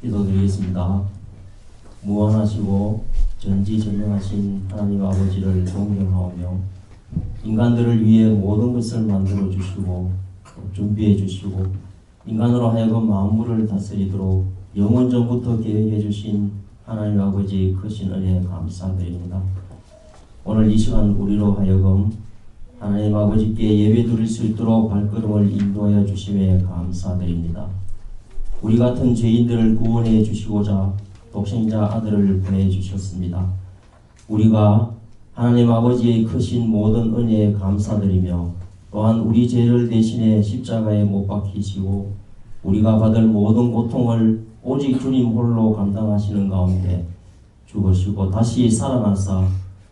기도드리겠습니다. 무한하시고 전지전능하신 하나님 아버지를 존경하오며 인간들을 위해 모든 것을 만들어 주시고 준비해 주시고 인간으로 하여금 만물을 다스리도록 영원전부터 계획해 주신 하나님 아버지의 크신 은혜에 감사드립니다. 오늘 이 시간 우리로 하여금 하나님 아버지께 예배 드릴 수 있도록 발걸음을 인도하여 주심에 감사드립니다. 우리 같은 죄인들을 구원해 주시고자 독생자 아들을 보내주셨습니다. 우리가 하나님 아버지의 크신 모든 은혜에 감사드리며 또한 우리 죄를 대신해 십자가에 못 박히시고 우리가 받을 모든 고통을 오직 주님 홀로 감당하시는 가운데 죽으시고 다시 살아나사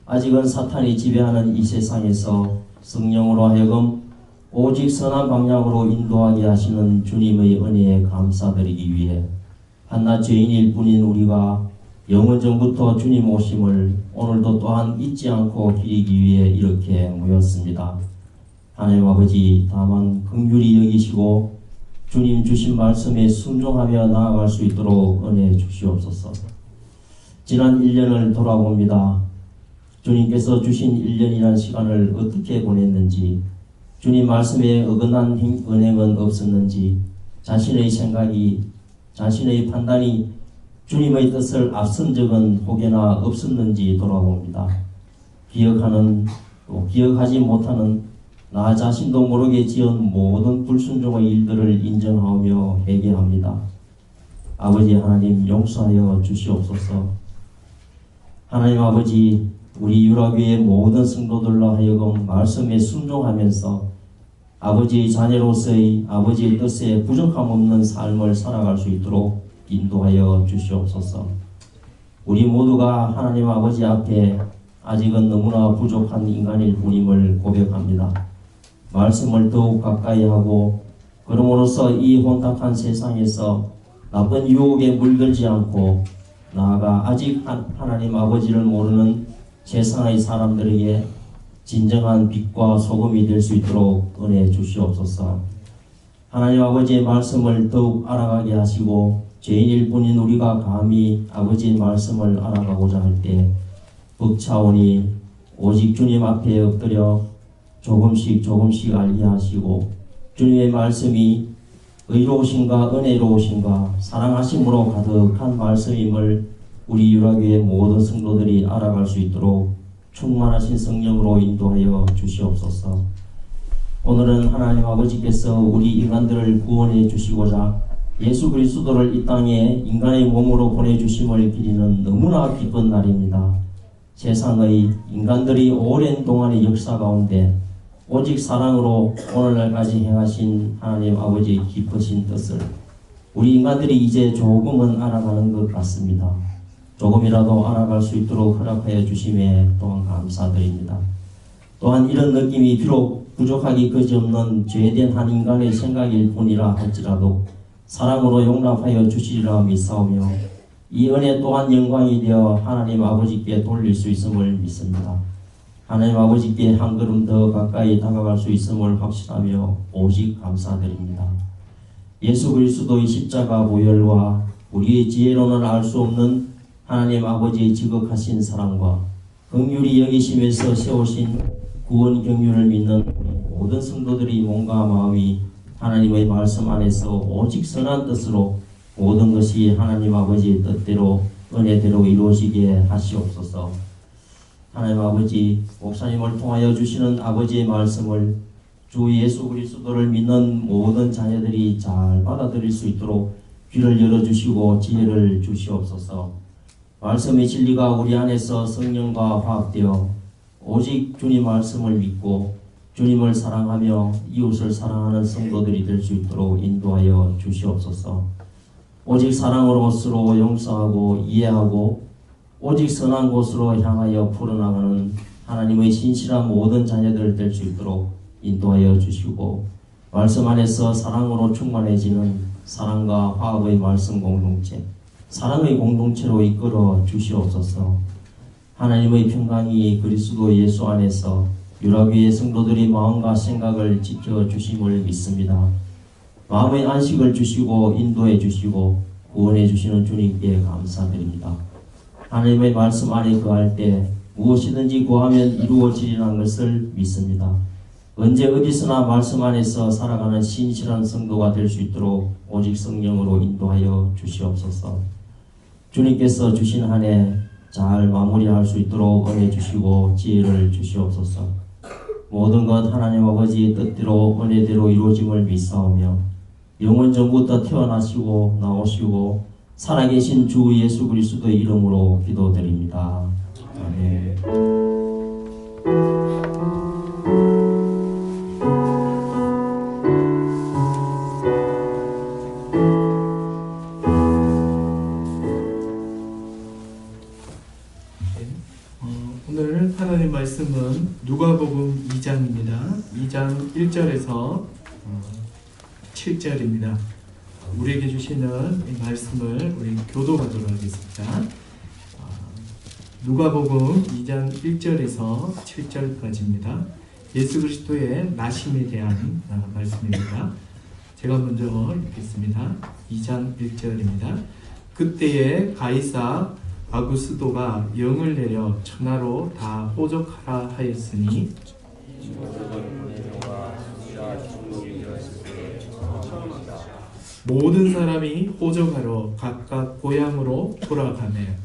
아직은 사탄이 지배하는 이 세상에서 성령으로 하여금 오직 선한 방향으로 인도하게 하시는 주님의 은혜에 감사드리기 위해 한낱 죄인일 뿐인 우리가 영원전부터 주님 오심을 오늘도 또한 잊지 않고 기리기 위해 이렇게 모였습니다. 하나님 아버지, 다만 긍휼히 여기시고 주님 주신 말씀에 순종하며 나아갈 수 있도록 은혜 주시옵소서. 지난 1년을 돌아봅니다. 주님께서 주신 1년이라는 시간을 어떻게 보냈는지, 주님 말씀에 어긋난 은행은 없었는지, 자신의 생각이, 자신의 판단이 주님의 뜻을 앞선 적은 혹여나 없었는지 돌아봅니다. 기억하는 또 기억하지 못하는 나 자신도 모르게 지은 모든 불순종의 일들을 인정하며 회개합니다. 아버지 하나님 용서하여 주시옵소서. 하나님 아버지, 우리 유라교의 모든 성도들로 하여금 말씀에 순종하면서 아버지의 자녀로서의 아버지의 뜻에 부족함 없는 삶을 살아갈 수 있도록 인도하여 주시옵소서. 우리 모두가 하나님 아버지 앞에 아직은 너무나 부족한 인간일 뿐임을 고백합니다. 말씀을 더욱 가까이 하고 그럼으로써 이 혼탁한 세상에서 나쁜 유혹에 물들지 않고 나아가 아직 하나님 아버지를 모르는 세상의 사람들에게 진정한 빛과 소금이 될 수 있도록 은혜 주시옵소서. 하나님 아버지의 말씀을 더욱 알아가게 하시고 죄인일 뿐인 우리가 감히 아버지의 말씀을 알아가고자 할 때 벅차오니 오직 주님 앞에 엎드려 조금씩 알게 하시고 주님의 말씀이 의로우신가 은혜로우신가 사랑하심으로 가득한 말씀임을 우리 유라교의 모든 성도들이 알아갈 수 있도록 충만하신 성령으로 인도하여 주시옵소서. 오늘은 하나님 아버지께서 우리 인간들을 구원해 주시고자 예수 그리스도를 이 땅에 인간의 몸으로 보내주심을 기리는 너무나 기쁜 날입니다. 세상의 인간들이 오랜 동안의 역사 가운데 오직 사랑으로 오늘날까지 행하신 하나님 아버지의 깊으신 뜻을 우리 인간들이 이제 조금은 알아가는 것 같습니다. 조금이라도 알아갈 수 있도록 허락하여 주심에 또한 감사드립니다. 또한 이런 느낌이 비록 부족하기 그지없는 죄된 한 인간의 생각일 뿐이라 할지라도 사랑으로 용납하여 주시리라 믿사오며 이 은혜 또한 영광이 되어 하나님 아버지께 돌릴 수 있음을 믿습니다. 하나님 아버지께 한 걸음 더 가까이 다가갈 수 있음을 확신하며 오직 감사드립니다. 예수 그리스도의 십자가 보혈과 우리의 지혜로는 알 수 없는 하나님 아버지의 지극하신 사랑과 긍휼히 여기심에서 세우신 구원 경륜을 믿는 모든 성도들의 몸과 마음이 하나님의 말씀 안에서 오직 선한 뜻으로 모든 것이 하나님 아버지의 뜻대로 은혜대로 이루어지게 하시옵소서. 하나님 아버지, 목사님을 통하여 주시는 아버지의 말씀을 주 예수 그리스도를 믿는 모든 자녀들이 잘 받아들일 수 있도록 귀를 열어주시고 지혜를 주시옵소서. 말씀의 진리가 우리 안에서 성령과 화합되어 오직 주님 말씀을 믿고 주님을 사랑하며 이웃을 사랑하는 성도들이 될 수 있도록 인도하여 주시옵소서. 오직 사랑으로 스스로 용서하고 이해하고 오직 선한 곳으로 향하여 풀어나가는 하나님의 신실한 모든 자녀들 될 수 있도록 인도하여 주시고 말씀 안에서 사랑으로 충만해지는 사랑과 화합의 말씀 공동체, 사랑의 공동체로 이끌어 주시옵소서. 하나님의 평강이 그리스도 예수 안에서 유라교의 성도들의 마음과 생각을 지켜주심을 믿습니다. 마음의 안식을 주시고 인도해 주시고 구원해 주시는 주님께 감사드립니다. 하나님의 말씀 안에 거할 때 무엇이든지 구하면 이루어지리라는 것을 믿습니다. 언제 어디서나 말씀 안에서 살아가는 신실한 성도가 될 수 있도록 오직 성령으로 인도하여 주시옵소서. 주님께서 주신 한 해 잘 마무리할 수 있도록 은혜 주시고 지혜를 주시옵소서. 모든 것 하나님 아버지의 뜻대로 은혜대로 이루어짐을 믿사오며 영원 전부터 태어나시고 나오시고 살아계신 주 예수 그리스도의 이름으로 기도드립니다. 아멘. 오늘 하나님 말씀은 누가복음 2장입니다. 2장 1절에서 7절입니다. 우리에게 주시는 이 말씀을 우리 교도하도록 하겠습니다. 누가복음 2장 1절에서 7절까지입니다. 예수 그리스도의 나심에 대한 말씀입니다. 제가 먼저 읽겠습니다. 2장 1절입니다. 그때에 가이사 아구스도가 영을 내려 천하로 다 호적하라 하였으니 모든 사람이 호적하러 각각 고향으로 돌아가매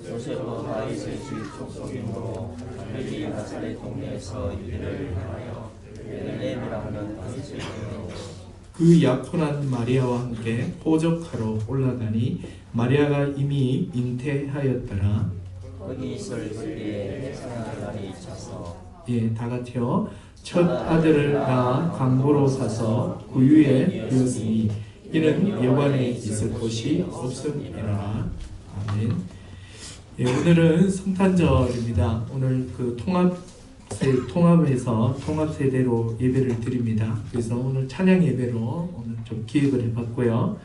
요셉과 다윗의 집 족속이므로 갈릴리 나사렛 동네에서 유대를 향하여 베들레헴이라 하는 다윗의 동네로 그 약혼한 마리아와 함께 호적하러 올라가니 마리아가 이미 잉태하였더라. 거기 있을 때에 해산의 날이 차서 다 같이요. 첫 아들을 낳아 강보로 사서 구유에 두었으니 이는 여관에 있을 곳이 없음이라. 아멘. 오늘은 성탄절입니다. 오늘 그 통합에서 통합세대로 예배를 드립니다. 그래서 오늘 찬양 예배로 오늘 좀 기획을 해봤고요.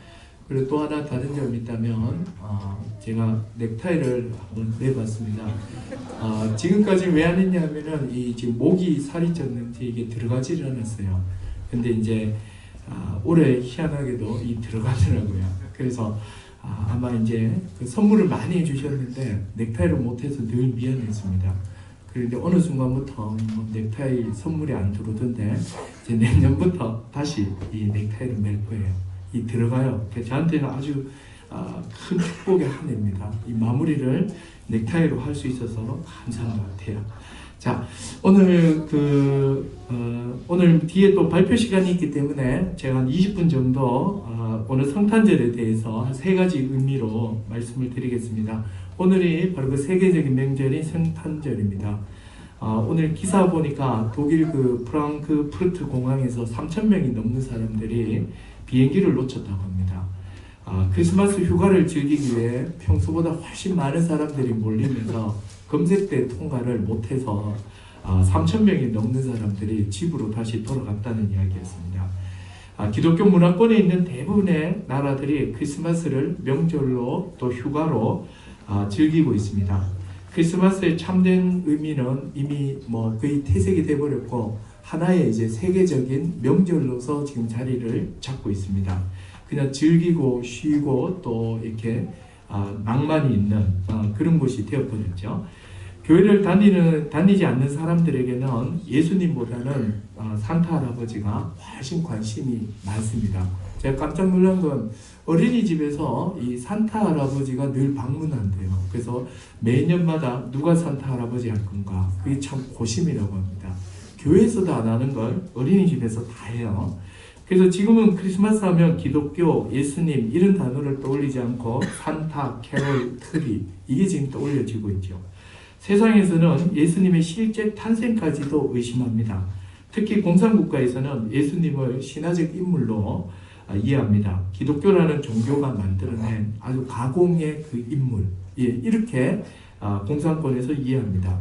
그리고 또 하나 다른 점이 있다면 제가 넥타이를 한번 내봤습니다. 지금까지 왜 안 했냐 하면은 이 지금 목이 살이 쪘는지 이게 들어가지를 않았어요. 근데 이제 올해 희한하게도 이 들어가더라고요. 그래서 아마 이제 그 선물을 많이 해주셨는데 넥타이를 못해서 늘 미안했습니다. 그런데 어느 순간부터 넥타이 선물이 안 들어오던데 이제 내년부터 다시 이 넥타이를 맬 거예요. 이 들어가요. 저한테는 아주 큰 축복의 한 해입니다. 이 마무리를 넥타이로 할 수 있어서 감사한 것 같아요. 자, 오늘 오늘 뒤에 또 발표 시간이 있기 때문에 제가 한 20분 정도 오늘 성탄절에 대해서 한 3가지 의미로 말씀을 드리겠습니다. 오늘이 바로 그 세계적인 명절인 성탄절입니다. 오늘 기사 보니까 독일 그 프랑크푸르트 공항에서 3,000명이 넘는 사람들이 비행기를 놓쳤다고 합니다. 크리스마스 휴가를 즐기기 위해 평소보다 훨씬 많은 사람들이 몰리면서 검색대 통과를 못해서 3,000명이 넘는 사람들이 집으로 다시 돌아갔다는 이야기였습니다. 기독교 문화권에 있는 대부분의 나라들이 크리스마스를 명절로 또 휴가로 즐기고 있습니다. 크리스마스의 참된 의미는 이미 거의 퇴색이 돼버렸고 하나의 이제 세계적인 명절로서 지금 자리를 잡고 있습니다. 그냥 즐기고 쉬고 또 이렇게 낭만이 있는 그런 곳이 되어버렸죠. 교회를 다니지 않는 사람들에게는 예수님보다는 산타 할아버지가 훨씬 관심이 많습니다. 제가 깜짝 놀란 건 어린이집에서 이 산타 할아버지가 늘 방문한대요. 그래서 매년마다 누가 산타 할아버지 할 건가, 그게 참 고심이라고 합니다. 교회에서도 안 하는 걸 어린이집에서 다 해요. 그래서 지금은 크리스마스 하면 기독교, 예수님 이런 단어를 떠올리지 않고 산타, 캐롤, 트리 이게 지금 떠올려지고 있죠. 세상에서는 예수님의 실제 탄생까지도 의심합니다. 특히 공산국가에서는 예수님을 신화적 인물로 이해합니다. 기독교라는 종교가 만들어낸 아주 가공의 그 인물, 이렇게 공산권에서 이해합니다.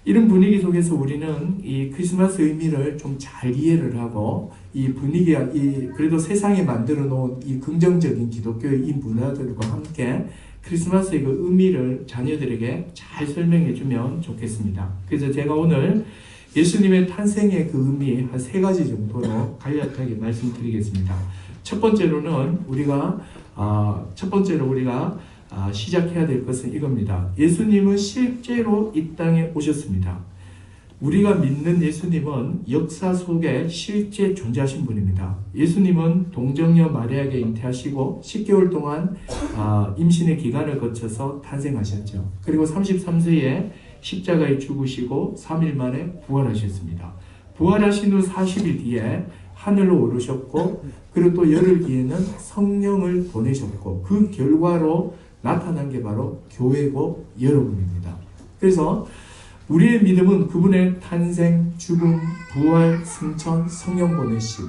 이런 분위기 속에서 우리는 이 크리스마스 의미를 좀 잘 이해를 하고 이 분위기가 그래도 세상에 만들어 놓은 이 긍정적인 기독교의 이 문화들과 함께 크리스마스의 그 의미를 자녀들에게 잘 설명해 주면 좋겠습니다. 그래서 제가 오늘 예수님의 탄생의 그 의미 한 3가지 정도로 간략하게 말씀드리겠습니다. 첫 번째로 우리가 시작해야 될 것은 이겁니다. 예수님은 실제로 이 땅에 오셨습니다. 우리가 믿는 예수님은 역사 속에 실제 존재하신 분입니다. 예수님은 동정녀 마리아에게 잉태하시고 10개월 동안 임신의 기간을 거쳐서 탄생하셨죠. 그리고 33세에 십자가에 죽으시고 3일 만에 부활하셨습니다. 부활하신 후 40일 뒤에 하늘로 오르셨고, 그리고 또 열흘 뒤에는 성령을 보내셨고, 그 결과로 나타난 게 바로 교회고 여러분입니다. 그래서 우리의 믿음은 그분의 탄생, 죽음, 부활, 승천, 성령 보내심,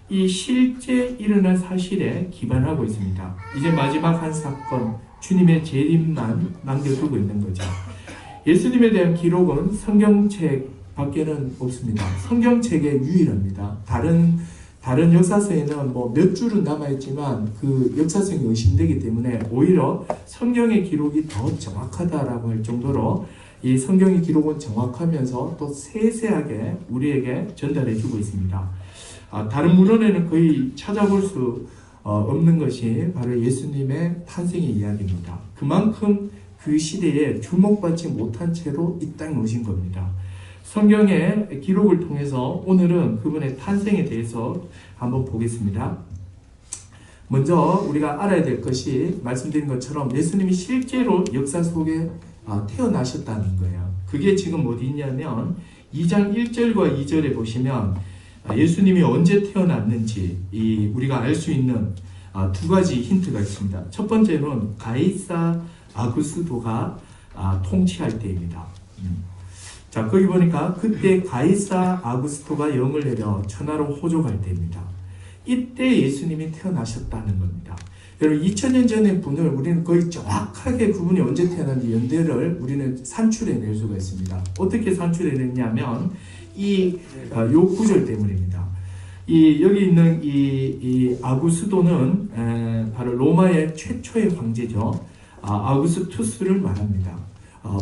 이 실제 일어난 사실에 기반하고 있습니다. 이제 마지막 한 사건, 주님의 재림만 남겨두고 있는 거죠. 예수님에 대한 기록은 성경책 밖에는 없습니다. 성경책에 유일합니다. 다른 역사서에는 뭐 몇 줄은 남아있지만 그 역사성이 의심되기 때문에 오히려 성경의 기록이 더 정확하다라고 할 정도로 이 성경의 기록은 정확하면서 또 세세하게 우리에게 전달해주고 있습니다. 다른 문헌에는 거의 찾아볼 수 없는 것이 바로 예수님의 탄생의 이야기입니다. 그만큼 그 시대에 주목받지 못한 채로 이 땅에 오신 겁니다. 성경의 기록을 통해서 오늘은 그분의 탄생에 대해서 한번 보겠습니다. 먼저 우리가 알아야 될 것이 말씀드린 것처럼 예수님이 실제로 역사 속에 태어나셨다는 거예요. 그게 지금 어디 있냐면 2장 1절과 2절에 보시면 예수님이 언제 태어났는지 우리가 알 수 있는 두 가지 힌트가 있습니다. 첫 번째는 가이사 아구스도가 통치할 때입니다. 자, 거기 보니까 그때 가이사 아구스토가 영을 내려 천하로 호족할 때입니다. 이때 예수님이 태어나셨다는 겁니다. 여러분 2000년 전의 분을 우리는 거의 정확하게 그분이 언제 태어났는지 연대를 우리는 산출해낼 수가 있습니다. 어떻게 산출해냈냐면 요 구절 때문입니다. 여기 있는 이 아구스도는 바로 로마의 최초의 황제죠. 아우구스투스를 말합니다.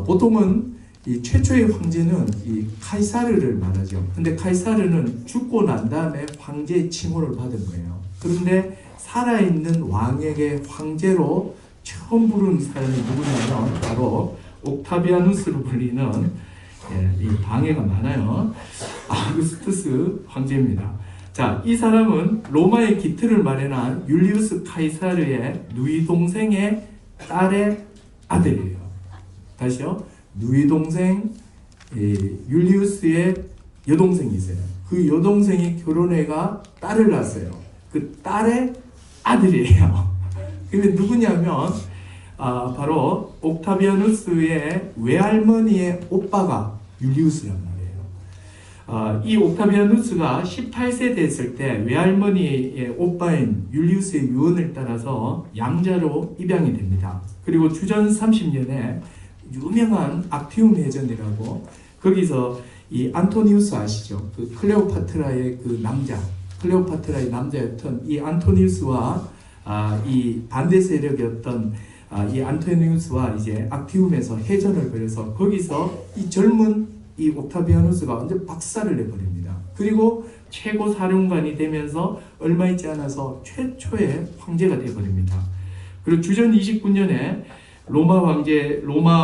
보통은 이 최초의 황제는 이 카이사르를 말하죠. 근데 카이사르는 죽고 난 다음에 황제의 칭호를 받은 거예요. 그런데 살아있는 왕에게 황제로 처음 부른 사람이 누구냐면 바로 옥타비아누스로 불리는 이 방해가 많아요. 아우구스투스 황제입니다. 자, 이 사람은 로마의 기틀을 마련한 율리우스 카이사르의 누이 동생의 딸의 아들이에요. 다시요. 누이 동생 율리우스의 여동생이 있어요. 그 여동생이 결혼해가 딸을 낳았어요. 그 딸의 아들이에요. 근데 누구냐면 바로 옥타비아누스의 외할머니의 오빠가 율리우스란 말이에요. 이 옥타비아누스가 18세 됐을 때 외할머니의 오빠인 율리우스의 유언을 따라서 양자로 입양이 됩니다. 그리고 주전 30년에 유명한 악티움 해전이라고, 거기서 이 안토니우스 아시죠? 그 클레오파트라의 그 남자, 클레오파트라의 남자였던 이 안토니우스와 이 반대 세력이었던 이 안토니우스와 이제 악티움에서 해전을 벌여서 거기서 이 젊은 이 옥타비아누스가 완전 박살을 내버립니다. 그리고 최고 사령관이 되면서 얼마 있지 않아서 최초의 황제가 되어버립니다. 그리고 주전 29년에 로마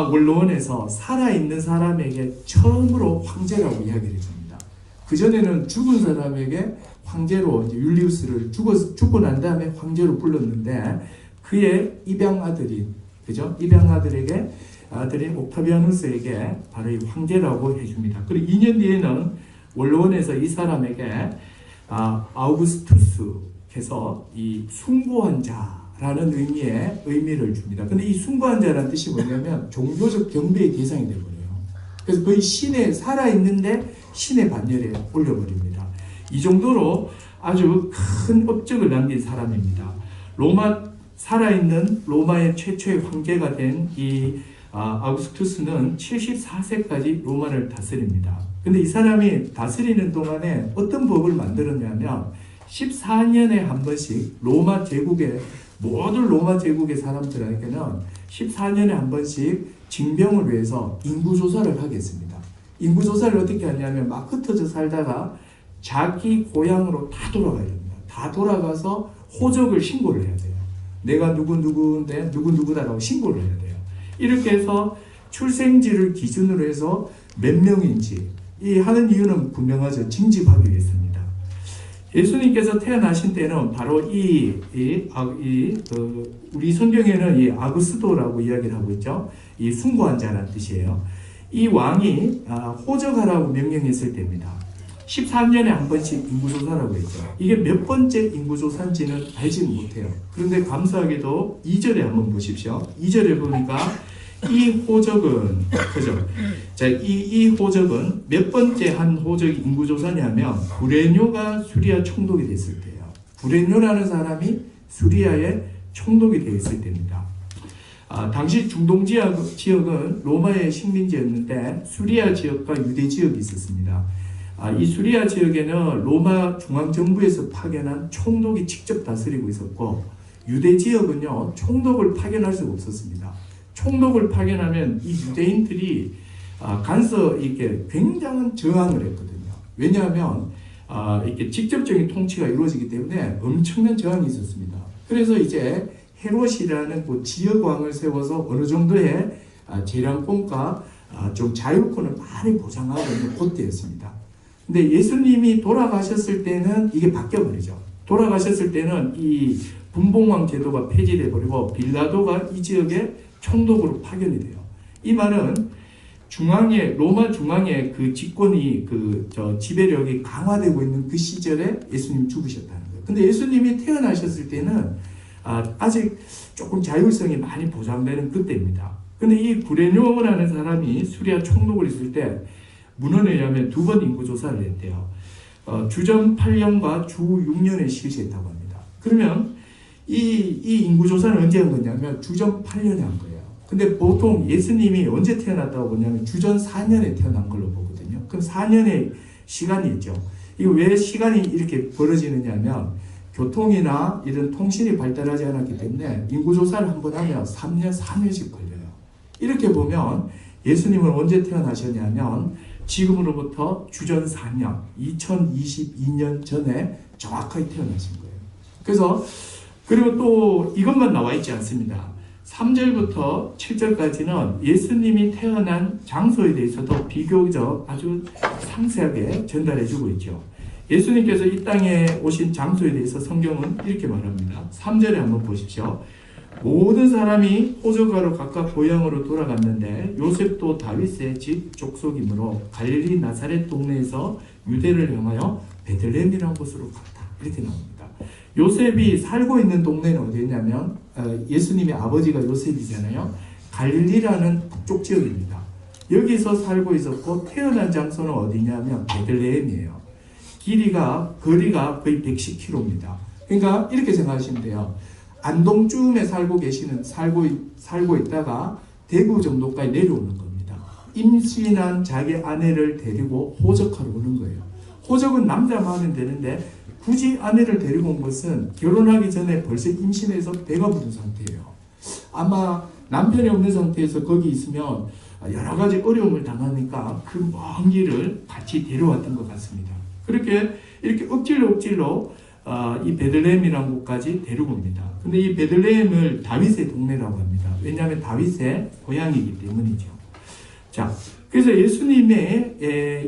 원로원에서 살아있는 사람에게 처음으로 황제라고 이야기를 해줍니다. 그전에는 죽은 사람에게 황제로, 이제 율리우스를 죽고 난 다음에 황제로 불렀는데, 그의 입양 아들인, 그죠? 입양 아들인 옥타비아누스에게 바로 이 황제라고 해줍니다. 그리고 2년 뒤에는 원로원에서 이 사람에게 아우구스투스께서 이 숭고한 자라는 의미를 줍니다. 근데 이 숭고한 자라는 뜻이 뭐냐면 종교적 경배의 대상이 되어버려요. 그래서 거의 신의, 살아있는데 신의 반열에 올려버립니다. 이 정도로 아주 큰 업적을 남긴 사람입니다. 살아있는 로마의 최초의 황제가 된 이 아우구스투스는 74세까지 로마를 다스립니다. 근데 이 사람이 다스리는 동안에 어떤 법을 만들었냐면 14년에 한 번씩 모든 로마 제국의 사람들에게는 14년에 한 번씩 징병을 위해서 인구조사를 하겠습니다. 인구조사를 어떻게 하냐면 막 흩어져 살다가 자기 고향으로 다 돌아가야 됩니다. 다 돌아가서 호적을 신고를 해야 돼요. 내가 누구누구인데 누구누구다라고 신고를 해야 돼요. 이렇게 해서 출생지를 기준으로 해서 몇 명인지 이 하는 이유는 분명하죠. 징집하기 위해서입니다. 예수님께서 태어나신 때는 바로 우리 성경에는 이 아구스도라고 이야기를 하고 있죠. 이 숭고한 자라는 뜻이에요. 이 왕이 호적하라고 명령했을 때입니다. 13년에 한 번씩 인구조사라고 했죠. 이게 몇 번째 인구조사인지는 알지는 못해요. 그런데 감사하게도 2절에 한번 보십시오. 2절에 보니까 이 호적은, 그죠? 자, 이 호적은 몇 번째 한 호적이 인구조사냐면 구레뇨가 수리아 총독이 됐을 때예요. 구레뇨라는 사람이 수리아의 총독이 되었을 때입니다. 당시 중동 지역은 로마의 식민지였는데 수리아 지역과 유대 지역이 있었습니다. 이 수리아 지역에는 로마 중앙정부에서 파견한 총독이 직접 다스리고 있었고 유대 지역은요 총독을 파견할 수가 없었습니다. 총독을 파견하면 이 유대인들이 이렇게 굉장한 저항을 했거든요. 왜냐하면 이렇게 직접적인 통치가 이루어지기 때문에 엄청난 저항이 있었습니다. 그래서 이제 헤롯이라는 그 지역왕을 세워서 어느 정도의 재량권과 좀 자율권을 많이 보장하고 있는 그때였습니다. 근데 예수님이 돌아가셨을 때는 이게 바뀌어버리죠. 돌아가셨을 때는 이 분봉왕 제도가 폐지돼 버리고 빌라도가 이 지역에 총독으로 파견이 돼요. 이 말은 로마 중앙에 그 집권이 지배력이 강화되고 있는 그 시절에 예수님이 죽으셨다는 거예요. 근데 예수님이 태어나셨을 때는 아직 조금 자율성이 많이 보장되는 그때입니다. 근데 이 구레뇨라는 사람이 수리아 총독을 있을 때 문헌에 의하면 2번 인구조사를 했대요. 주전 8년과 주 6년에 실시했다고 합니다. 그러면 이 인구조사는 언제 한 거냐면 주전 8년에 한 거예요. 근데 보통 예수님이 언제 태어났다고 보냐면 주전 4년에 태어난 걸로 보거든요. 그럼 4년의 시간이 있죠. 이거 왜 시간이 이렇게 벌어지느냐면 교통이나 이런 통신이 발달하지 않았기 때문에 인구조사를 한번 하면 3년, 4년씩 걸려요. 이렇게 보면 예수님은 언제 태어나셨냐면 지금으로부터 주전 4년, 2022년 전에 정확하게 태어나신 거예요. 그리고 또 이것만 나와 있지 않습니다. 3절부터 7절까지는 예수님이 태어난 장소에 대해서도 비교적 아주 상세하게 전달해주고 있죠. 예수님께서 이 땅에 오신 장소에 대해서 성경은 이렇게 말합니다. 3절에 한번 보십시오. 모든 사람이 호적하러 각각 고향으로 돌아갔는데 요셉도 다윗의 집 족속이므로 갈릴리 나사렛 동네에서 유대를 향하여 베들레헴이라는 곳으로 갔다. 이렇게 나옵니다. 요셉이 살고 있는 동네는 어디였냐면 예수님의 아버지가 요셉이잖아요. 갈릴리라는 북쪽 지역입니다. 여기서 살고 있었고 태어난 장소는 어디냐면 베들레헴이에요. 거리가 거의 110km입니다. 그러니까 이렇게 생각하시면 돼요. 안동쯤에 살고 있다가 대구 정도까지 내려오는 겁니다. 임신한 자기 아내를 데리고 호적하러 오는 거예요. 호적은 남자만 하면 되는데 굳이 아내를 데리고 온 것은 결혼하기 전에 벌써 임신해서 배가 부른 상태예요. 아마 남편이 없는 상태에서 거기 있으면 여러 가지 어려움을 당하니까 그 먼 길을 같이 데려왔던 것 같습니다. 이렇게 억지로 이 베들레헴이라는 곳까지 데리고 옵니다. 근데 이 베들레헴을 다윗의 동네라고 합니다. 왜냐하면 다윗의 고향이기 때문이죠. 자, 그래서 예수님의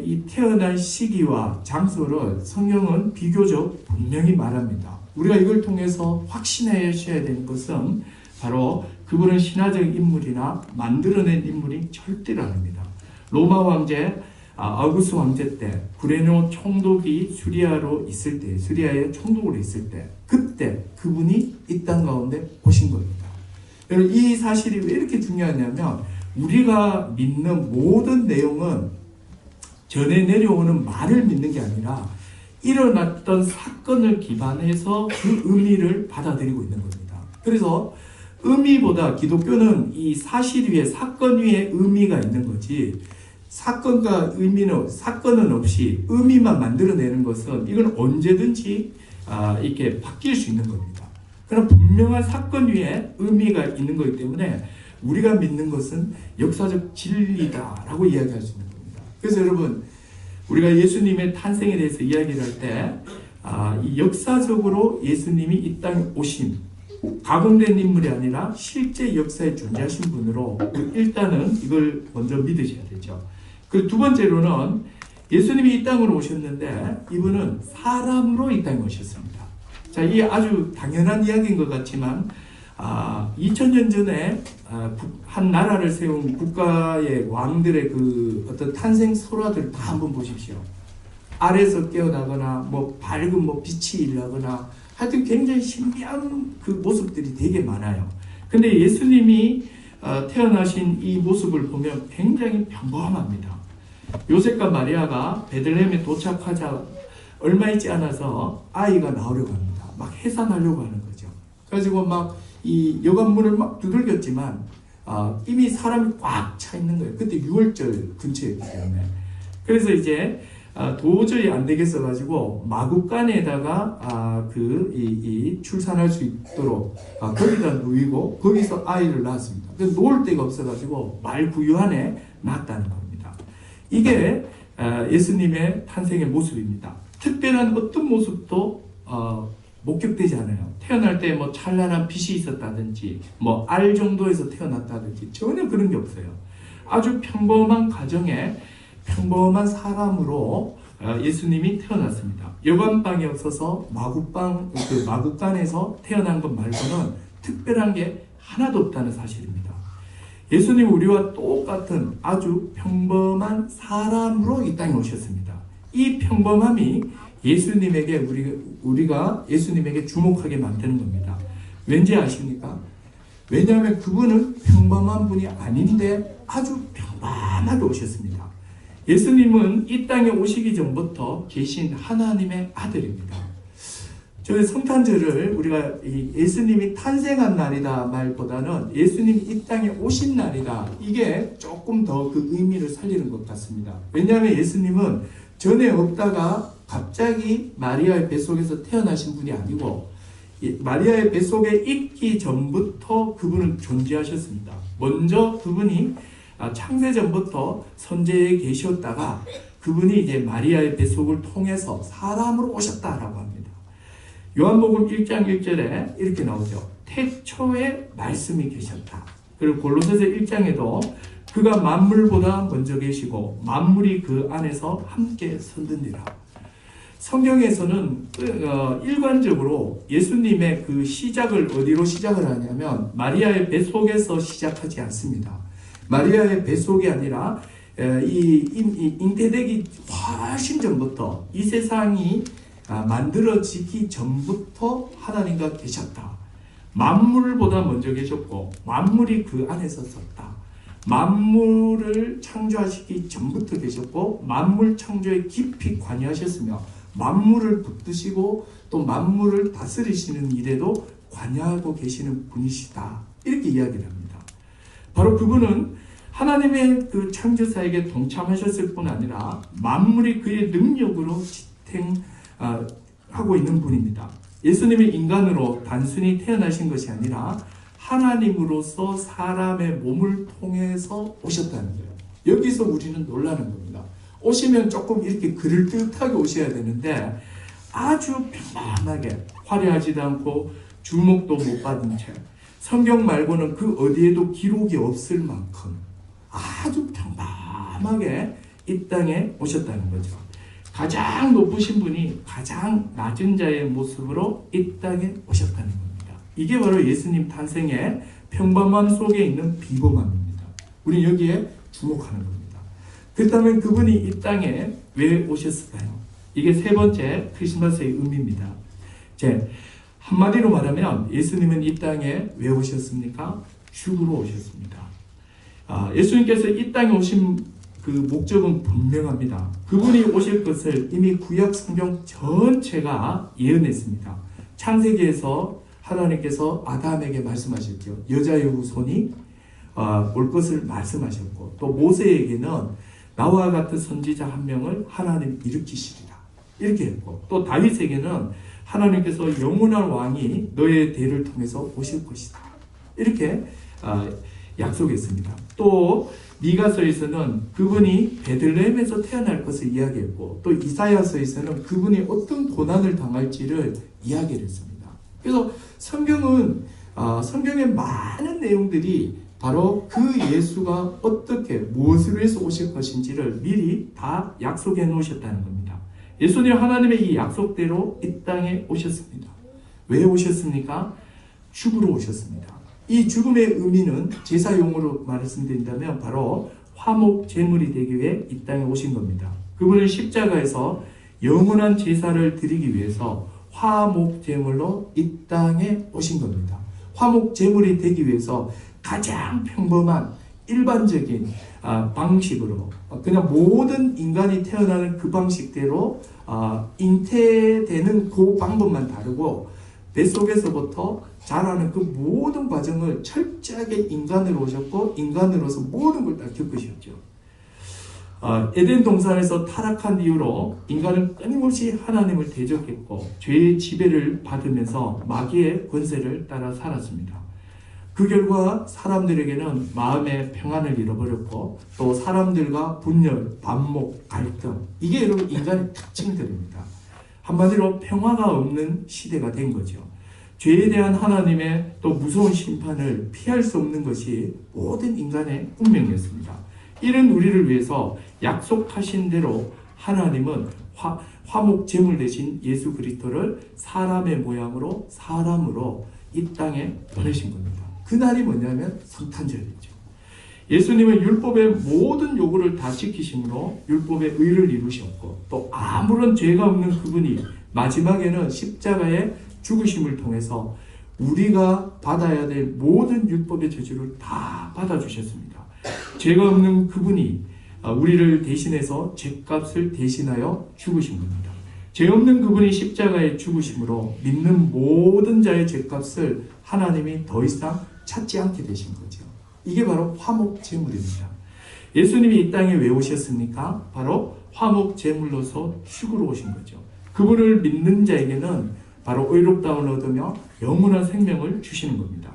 이 태어날 시기와 장소를 성경은 비교적 분명히 말합니다. 우리가 이걸 통해서 확신하셔야 되는 것은 바로 그분은 신화적 인물이나 만들어낸 인물이 절대로 아닙니다. 로마 황제 아우구스 황제 때 구레뇨 총독이 수리아의 총독으로 있을 때 그때 그분이 이 땅 가운데 오신 겁니다. 여러분 이 사실이 왜 이렇게 중요하냐면 우리가 믿는 모든 내용은 전에 내려오는 말을 믿는 게 아니라 일어났던 사건을 기반해서 그 의미를 받아들이고 있는 겁니다. 그래서 의미보다 기독교는 이 사실 위에 사건 위에 의미가 있는 거지 사건은 없이 의미만 만들어내는 것은 이건 언제든지 이렇게 바뀔 수 있는 겁니다. 그러나 분명한 사건 위에 의미가 있는 거기 때문에 우리가 믿는 것은 역사적 진리다라고 이야기할 수 있는 겁니다. 그래서 여러분 우리가 예수님의 탄생에 대해서 이야기를 할 때 이 역사적으로 예수님이 이 땅에 오신 가공된 인물이 아니라 실제 역사에 존재하신 분으로 일단은 이걸 먼저 믿으셔야 되죠. 그 두 번째로는 예수님이 이 땅으로 오셨는데 이분은 사람으로 이 땅에 오셨습니다. 자, 이 아주 당연한 이야기인 것 같지만 2000년 전에 한 나라를 세운 국가의 왕들의 그 어떤 탄생 설화들 다 한번 보십시오. 아래에서 깨어나거나 뭐 밝은 뭐 빛이 일나거나 하여튼 굉장히 신비한 그 모습들이 되게 많아요. 근데 예수님이 태어나신 이 모습을 보면 굉장히 평범합니다. 요셉과 마리아가 베들레헴에 도착하자 얼마 있지 않아서 아이가 나오려고 합니다. 막 해산하려고 하는 거죠. 그래가지고 막 이 여관문을 막 두들겼지만 이미 사람이 꽉 차 있는 거예요. 그때 6월절 근처였기 때문에. 그래서 이제 도저히 안 되겠어 가지고 마구간에다가 출산할 수 있도록 거기다 누이고 거기서 아이를 낳았습니다. 그래서 놓을 데가 없어 가지고 말 구유 안에 낳았다는 겁니다. 이게 예수님의 탄생의 모습입니다. 특별한 어떤 모습도 목격되지 않아요. 태어날 때 뭐 찬란한 빛이 있었다든지 뭐 알 정도에서 태어났다든지 전혀 그런 게 없어요. 아주 평범한 가정에 평범한 사람으로 예수님이 태어났습니다. 여관방이 없어서 마구간에서 태어난 것 말고는 특별한 게 하나도 없다는 사실입니다. 예수님 우리와 똑같은 아주 평범한 사람으로 이 땅에 오셨습니다. 이 평범함이 예수님에게 우리가 예수님에게 주목하게 만드는 겁니다. 왠지 아십니까? 왜냐하면 그분은 평범한 분이 아닌데 아주 평범하게 오셨습니다. 예수님은 이 땅에 오시기 전부터 계신 하나님의 아들입니다. 저희 성탄절을 우리가 예수님이 탄생한 날이다 말보다는 예수님이 이 땅에 오신 날이다. 이게 조금 더 그 의미를 살리는 것 같습니다. 왜냐하면 예수님은 전에 없다가 갑자기 마리아의 뱃속에서 태어나신 분이 아니고 마리아의 뱃속에 있기 전부터 그분은 존재하셨습니다. 먼저 그분이 창세전부터 선제에 계셨다가 그분이 이제 마리아의 뱃속을 통해서 사람으로 오셨다라고 합니다. 요한복음 1장 1절에 이렇게 나오죠. 태초에 말씀이 계셨다. 그리고 골로새서 1장에도 그가 만물보다 먼저 계시고 만물이 그 안에서 함께 선든지라. 성경에서는 일관적으로 예수님의 그 시작을 어디로 시작을 하냐면 마리아의 뱃속에서 시작하지 않습니다. 마리아의 뱃속이 아니라 잉태되기 훨씬 전부터 이 세상이 만들어지기 전부터 하나님과 계셨다. 만물보다 먼저 계셨고 만물이 그 안에서 섰다. 만물을 창조하시기 전부터 계셨고 만물 창조에 깊이 관여하셨으며 만물을 붙드시고 또 만물을 다스리시는 일에도 관여하고 계시는 분이시다. 이렇게 이야기를 합니다. 바로 그분은 하나님의 그 창조사에게 동참하셨을 뿐 아니라 만물이 그의 능력으로 지탱하고 있는 분입니다. 예수님이 인간으로 단순히 태어나신 것이 아니라 하나님으로서 사람의 몸을 통해서 오셨다는 거예요. 여기서 우리는 놀라는 겁니다. 오시면 조금 이렇게 그럴듯하게 오셔야 되는데 아주 평범하게 화려하지도 않고 주목도 못 받은 채 성경 말고는 그 어디에도 기록이 없을 만큼 아주 평범하게 이 땅에 오셨다는 거죠. 가장 높으신 분이 가장 낮은 자의 모습으로 이 땅에 오셨다는 겁니다. 이게 바로 예수님 탄생의 평범함 속에 있는 비범함입니다. 우리 여기에 주목하는 겁니다. 그렇다면 그분이 이 땅에 왜 오셨을까요? 이게 세 번째 크리스마스의 의미입니다. 한마디로 말하면 예수님은 이 땅에 왜 오셨습니까? 죽으러 오셨습니다. 예수님께서 이 땅에 오신 그 목적은 분명합니다. 그분이 오실 것을 이미 구약 성경 전체가 예언했습니다. 창세기에서 하나님께서 아담에게 말씀하셨죠. 여자의 후손이 올 것을 말씀하셨고 또 모세에게는 나와 같은 선지자 한 명을 하나님 일으키시리라 이렇게 했고 또 다윗에게는 하나님께서 영원한 왕이 너의 대를 통해서 오실 것이다 이렇게 약속했습니다. 또 미가서에서는 그분이 베들레헴에서 태어날 것을 이야기했고, 또 이사야서에서는 그분이 어떤 고난을 당할지를 이야기를 했습니다. 그래서 성경의 많은 내용들이 바로 그 예수가 어떻게 무엇을 위해서 오실 것인지를 미리 다 약속해 놓으셨다는 겁니다. 예수님 하나님의 이 약속대로 이 땅에 오셨습니다. 왜 오셨습니까? 죽으러 오셨습니다. 이 죽음의 의미는 제사용으로 말씀드린다면 바로 화목 제물이 되기 위해 이 땅에 오신 겁니다. 그분은 십자가에서 영원한 제사를 드리기 위해서 화목 제물로 이 땅에 오신 겁니다. 화목 제물이 되기 위해서 가장 평범한 일반적인 방식으로 그냥 모든 인간이 태어나는 그 방식대로 잉태되는 그 방법만 다르고 뱃속에서부터 자라는 그 모든 과정을 철저하게 인간으로 오셨고 인간으로서 모든 걸 다 겪으셨죠. 에덴 동산에서 타락한 이후로 인간은 끊임없이 하나님을 대적했고 죄의 지배를 받으면서 마귀의 권세를 따라 살았습니다. 그 결과 사람들에게는 마음의 평안을 잃어버렸고 또 사람들과 분열, 반목, 갈등, 이게 여러분 인간의 특징들입니다. 한마디로 평화가 없는 시대가 된 거죠. 죄에 대한 하나님의 또 무서운 심판을 피할 수 없는 것이 모든 인간의 운명이었습니다. 이런 우리를 위해서 약속하신 대로 하나님은 화목 제물 대신 예수 그리스도를 사람의 모양으로 사람으로 이 땅에 보내신 겁니다. 그날이 뭐냐면 성탄절이죠. 예수님은 율법의 모든 요구를 다 지키심으로 율법의 의를 이루셨고 또 아무런 죄가 없는 그분이 마지막에는 십자가의 죽으심을 통해서 우리가 받아야 될 모든 율법의 저주를 다 받아주셨습니다. 죄가 없는 그분이 우리를 대신해서 죄값을 대신하여 죽으신 겁니다. 죄 없는 그분이 십자가에 죽으심으로 믿는 모든 자의 죄값을 하나님이 더 이상 찾지 않게 되신 거죠. 이게 바로 화목 제물입니다. 예수님이 이 땅에 왜 오셨습니까? 바로 화목 제물로서 죽으러 오신 거죠. 그분을 믿는 자에게는 바로 의롭다움을 얻으며 영원한 생명을 주시는 겁니다.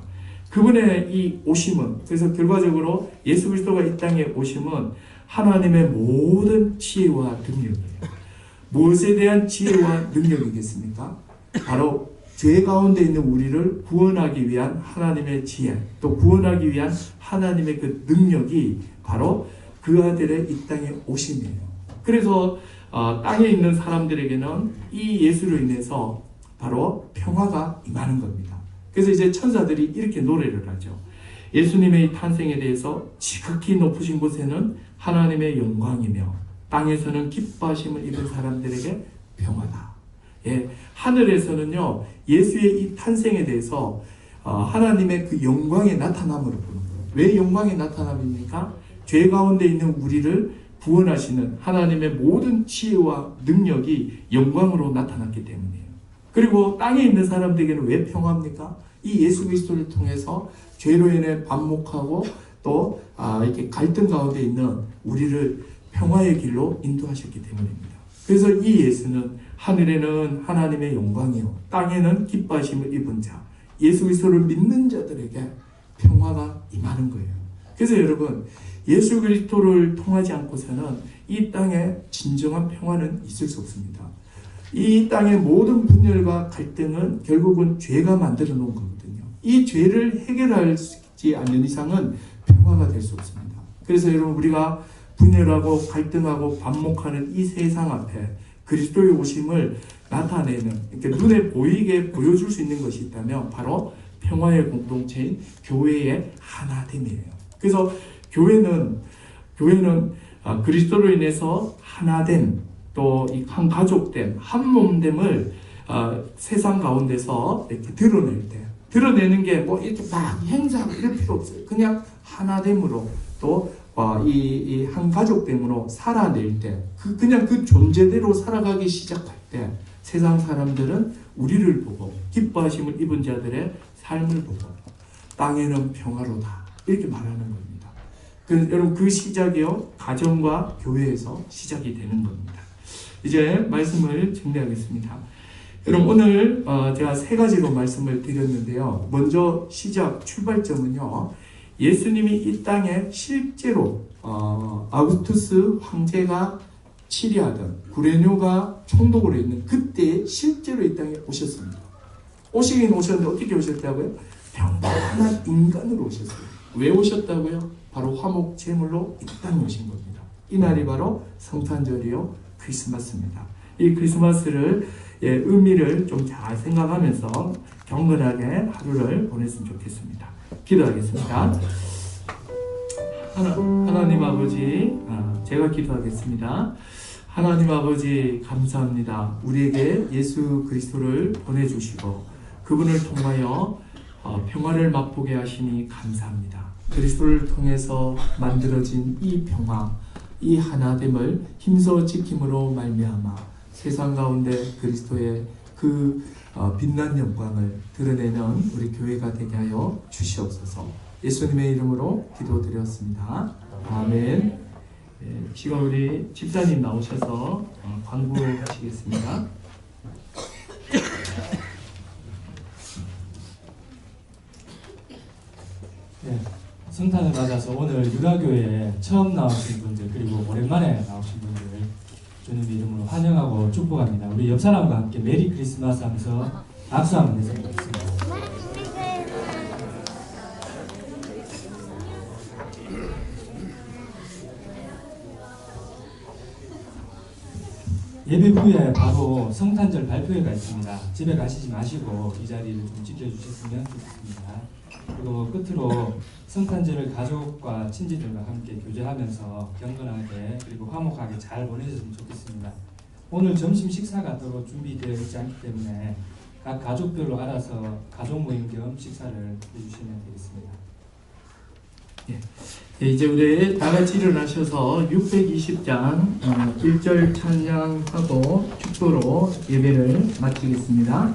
그분의 이 오심은, 그래서 결과적으로 예수 그리스도가 이 땅에 오심은 하나님의 모든 지혜와 능력이에요. 무엇에 대한 지혜와 능력이겠습니까? 바로 죄 가운데 있는 우리를 구원하기 위한 하나님의 지혜, 또 구원하기 위한 하나님의 그 능력이 바로 그 아들의 이 땅에 오심이에요. 그래서 땅에 있는 사람들에게는 이 예수로 인해서 바로 평화가 임하는 겁니다. 그래서 이제 천사들이 이렇게 노래를 하죠. 예수님의 탄생에 대해서 지극히 높으신 곳에는 하나님의 영광이며 땅에서는 기뻐하심을 입은 사람들에게 평화다. 예, 하늘에서는요 예수의 이 탄생에 대해서 하나님의 그 영광의 나타남으로 보는 거예요. 왜 영광의 나타남입니까? 죄 가운데 있는 우리를 구원하시는 하나님의 모든 지혜와 능력이 영광으로 나타났기 때문이에요. 그리고 땅에 있는 사람들에게는 왜 평화입니까? 이 예수 그리스도를 통해서 죄로 인해 반목하고 또 이렇게 갈등 가운데 있는 우리를 평화의 길로 인도하셨기 때문입니다. 그래서 이 예수는 하늘에는 하나님의 영광이요 땅에는 기뻐하심을 입은 자, 예수 그리스도를 믿는 자들에게 평화가 임하는 거예요. 그래서 여러분 예수 그리스도를 통하지 않고서는 이 땅에 진정한 평화는 있을 수 없습니다. 이 땅의 모든 분열과 갈등은 결국은 죄가 만들어 놓은 거거든요. 이 죄를 해결하지 않는 이상은 평화가 될 수 없습니다. 그래서 여러분 우리가 분열하고 갈등하고 반목하는 이 세상 앞에 그리스도의 오심을 나타내는, 이렇게 눈에 보이게 보여줄 수 있는 것이 있다면 바로 평화의 공동체인 교회의 하나됨이에요. 그래서 교회는 그리스도로 인해서 하나됨, 또 이 한 가족됨, 한 몸됨을 세상 가운데서 이렇게 드러내는 게 뭐 이렇게 막 행사하고 이럴 필요 없어요. 그냥 하나됨으로 또 이 한 가족됨으로 살아낼 때, 그냥 그 존재대로 살아가기 시작할 때 세상 사람들은 우리를 보고 기뻐하심을 입은 자들의 삶을 보고 땅에는 평화로다 이렇게 말하는 겁니다. 여러분 그 시작이요 가정과 교회에서 시작이 되는 겁니다. 이제 말씀을 정리하겠습니다. 여러분 오늘 제가 세 가지로 말씀을 드렸는데요. 먼저 출발점은요. 예수님이 이 땅에 실제로 아우구스투스 황제가 치리하던 구레뇨가 총독으로 있는 그때 실제로 이 땅에 오셨습니다. 오시긴 오셨는데 어떻게 오셨다고요? 평범한 인간으로 오셨어요. 왜 오셨다고요? 바로 화목 제물로 이 땅에 오신 겁니다. 이 날이 바로 성탄절이요 크리스마스입니다. 이 크리스마스를 의미를 좀 잘 생각하면서 경건하게 하루를 보냈으면 좋겠습니다. 기도하겠습니다. 하나님 아버지, 제가 기도하겠습니다. 하나님 아버지 감사합니다. 우리에게 예수 그리스도를 보내주시고 그분을 통하여 평화를 맛보게 하시니 감사합니다. 그리스도를 통해서 만들어진 이 평화, 이 하나됨을 힘써 지킴으로 말미암아 세상 가운데 그리스도의 그 빛난 영광을 드러내는 우리 교회가 되게 하여 주시옵소서. 예수님의 이름으로 기도드렸습니다. 아멘. 지금 우리 집사님 나오셔서 광고하시겠습니다. 네, 성탄을 맞아서 오늘 유라교회에 처음 나오신 분들 그리고 오랜만에 나오신 분들 주님의 이름으로 환영하고 축복합니다. 우리 옆 사람과 함께 메리 크리스마스 하면서 박수 한번 내서 드리겠습니다. 예배 후에 바로 성탄절 발표회가 있습니다. 집에 가시지 마시고 이 자리를 좀 지켜주셨으면 좋겠습니다. 그리고 끝으로 성탄절을 가족과 친지들과 함께 교제하면서 경건하게 그리고 화목하게 잘 보내셨으면 좋겠습니다. 오늘 점심 식사가 따로 준비되어 있지 않기 때문에 각 가족별로 알아서 가족 모임 겸 식사를 해주시면 되겠습니다. 이제 우리 다 같이 일어나셔서 620장 1절 찬양하고 축도로 예배를 마치겠습니다.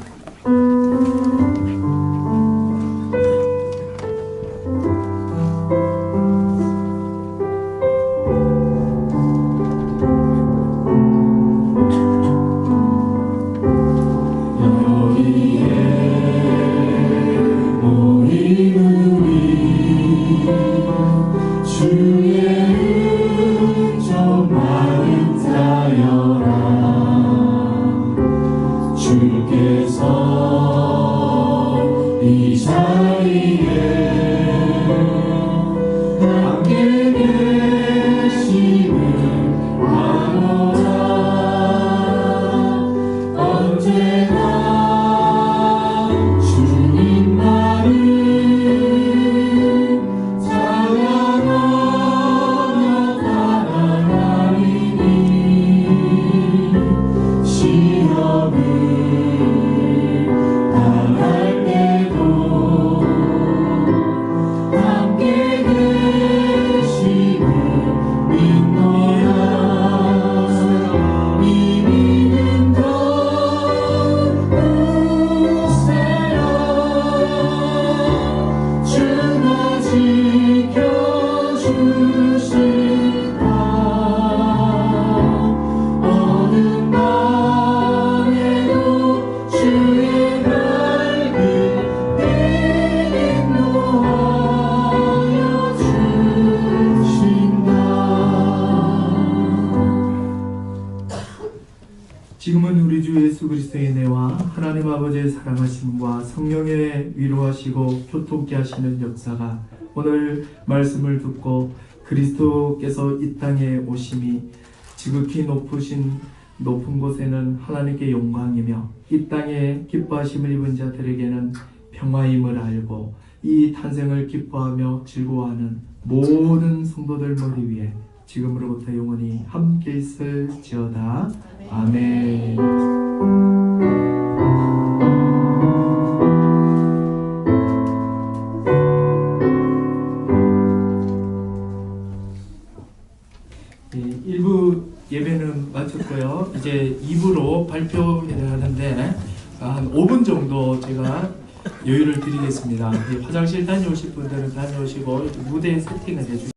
지금은 우리 주 예수 그리스도의 은혜와 하나님 아버지의 사랑하심과 성령의 위로하시고 교통케 하시는 역사가 오늘 말씀을 듣고 그리스도께서 이 땅에 오심이 지극히 높은 곳에는 하나님께 영광이며 이 땅에 기뻐하심을 입은 자들에게는 평화임을 알고 이 탄생을 기뻐하며 즐거워하는 모든 성도들 머리 위에 지금으로부터 영원히 함께 있을지어다. 아멘. 일부 예배는 마쳤고요. 이제 2부로 발표를 하는데 한 5분 정도 제가 여유를 드리겠습니다. 화장실 다녀오실 분들은 다녀오시고 무대 세팅을 해주시고